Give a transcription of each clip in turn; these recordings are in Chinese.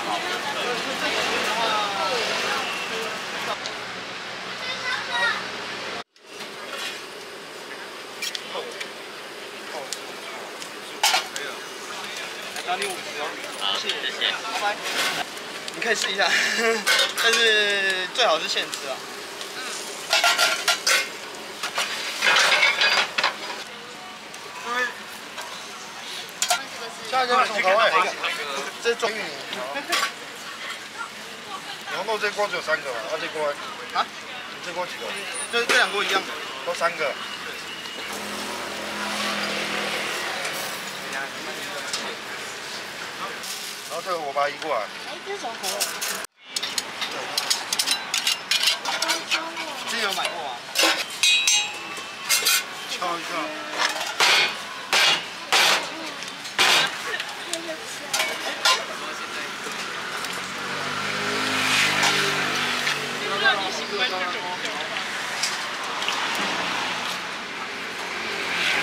好独特。拿你50哦。好，谢谢。拜拜。你可以试一下，但是最好是现吃啊。下一个什么口味？这是中玉米。牛肉这锅只有3个嘛？这锅啊？你这锅几个？这2锅一样的，都3个。然后这个我把它移过来。哎，这是什么口味？之前有买过吗？敲一下。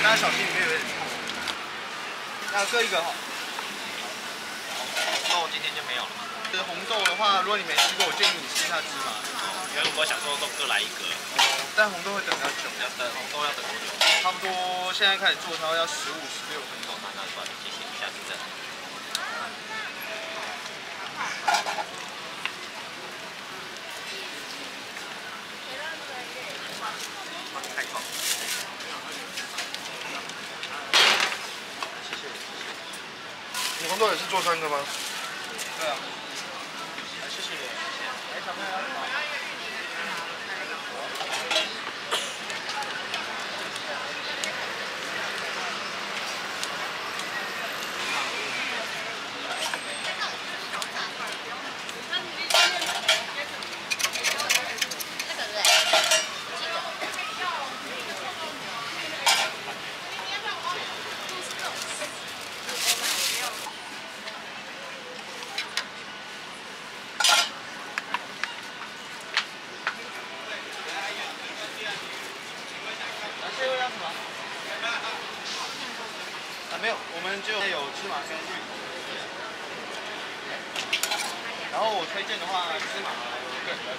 大家小心里面有点臭。那各一个哈。红豆今天就没有了嘛。就是红豆的话，如果你没吃过，我建议你吃一下芝麻。因为如果想说都各来1个。但红豆会等比较久。要等红豆要等多久？差不多现在开始做，它要15、16分钟。那算了，谢谢，下次再来。开放。谢谢。你红豆也是做3个吗？对啊。谢谢。来，小朋友好。没有，我们就有芝麻跟玉米。然后我推荐的话，芝麻我个人比较喜欢。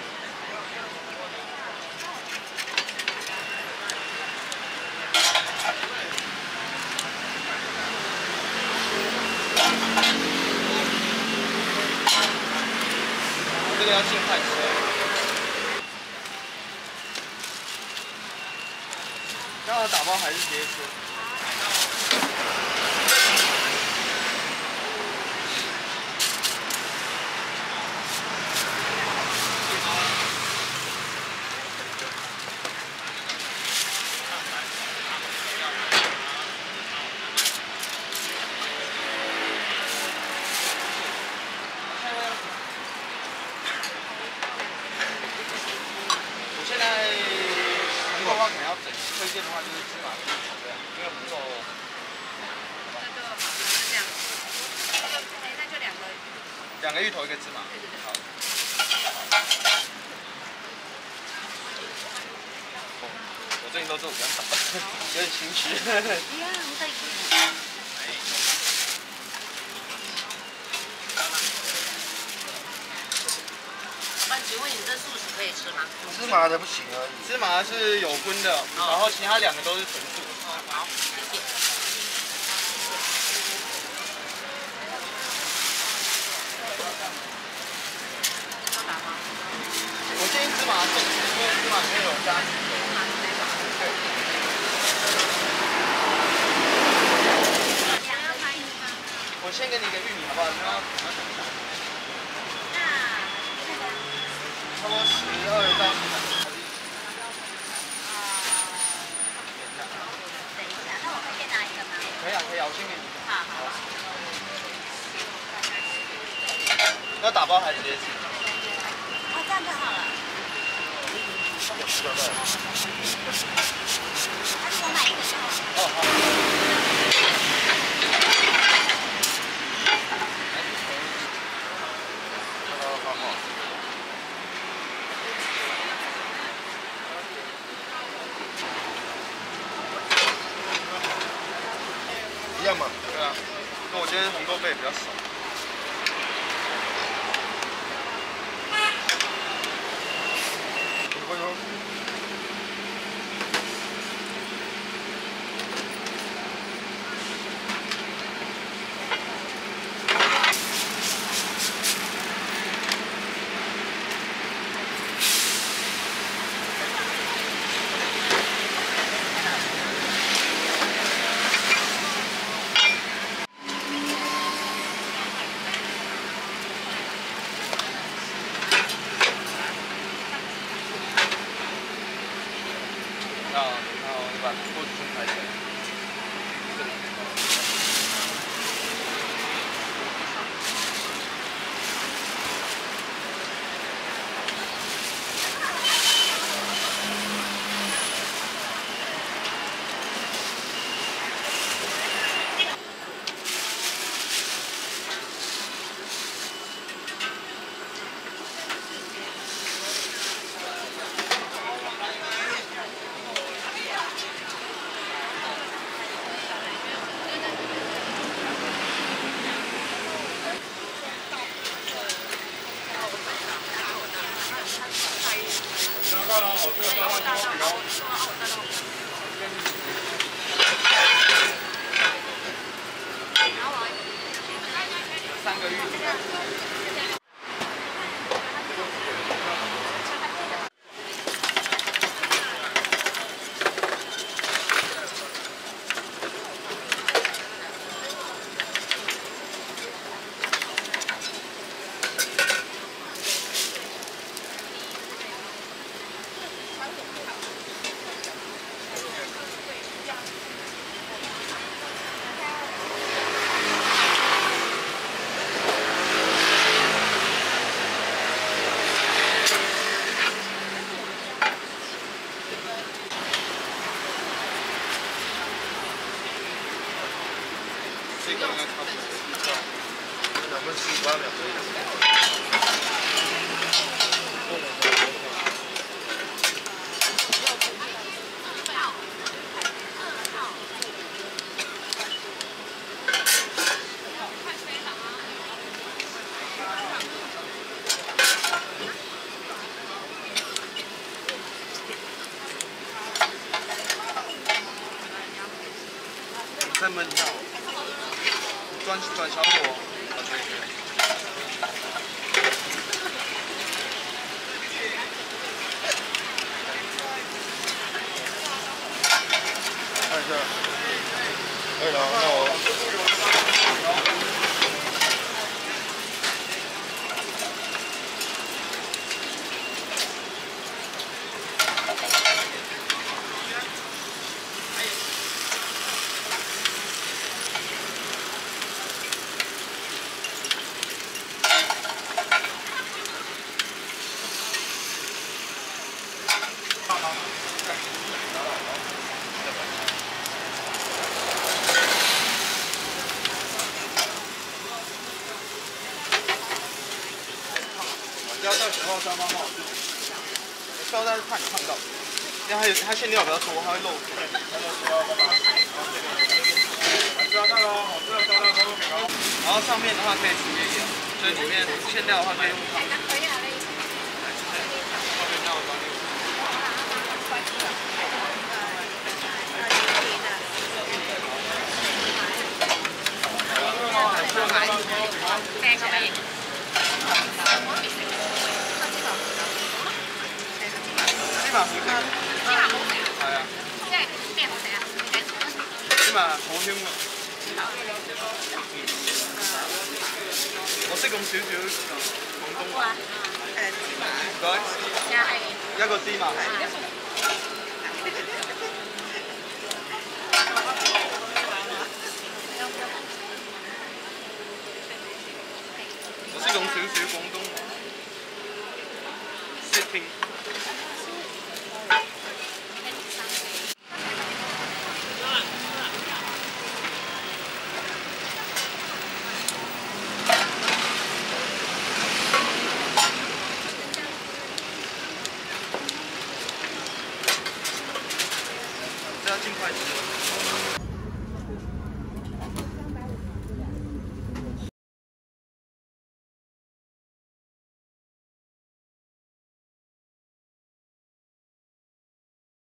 这个要尽快吃。要打包还是直接吃？我现在红豆的话可能要整，推荐的话就是芝麻跟红豆，因为红豆。2个芋头，1个芝麻。好。我最近都做比较少，有点心虚。请问你这素食可以吃吗？芝麻的不行而已。芝麻是有荤的，然后其他2个都是纯素。好，谢谢。我建议芝麻送，因为芝麻里面有加籽油。我先给你一个玉米，好不好？然后差不多12到13。等一下，那我可以拿一个吗？可以啊，可以啊，我先给你。好好。要打包还是直接吃？哦，这样就好了。有10个袋。还是我买1个就好。哦，好。一样嘛。对啊，那我今天红豆贝比较少。3个月。这个应该差不多。咱们48秒可以。再焖一下，转小火。看一下。可以了，那我。不要带水泡沙发帽，胶带是怕你烫到，因为它馅料比较多，它会漏水。然后上面的话可以直接咬，所以里面馅料的话可以用烫。芝麻糊食，係啊，即係咩好食啊？芝麻好香啊！我識咁少少廣東話。芝麻。唔該。又係一個芝麻。我識咁少少廣東話。識聽。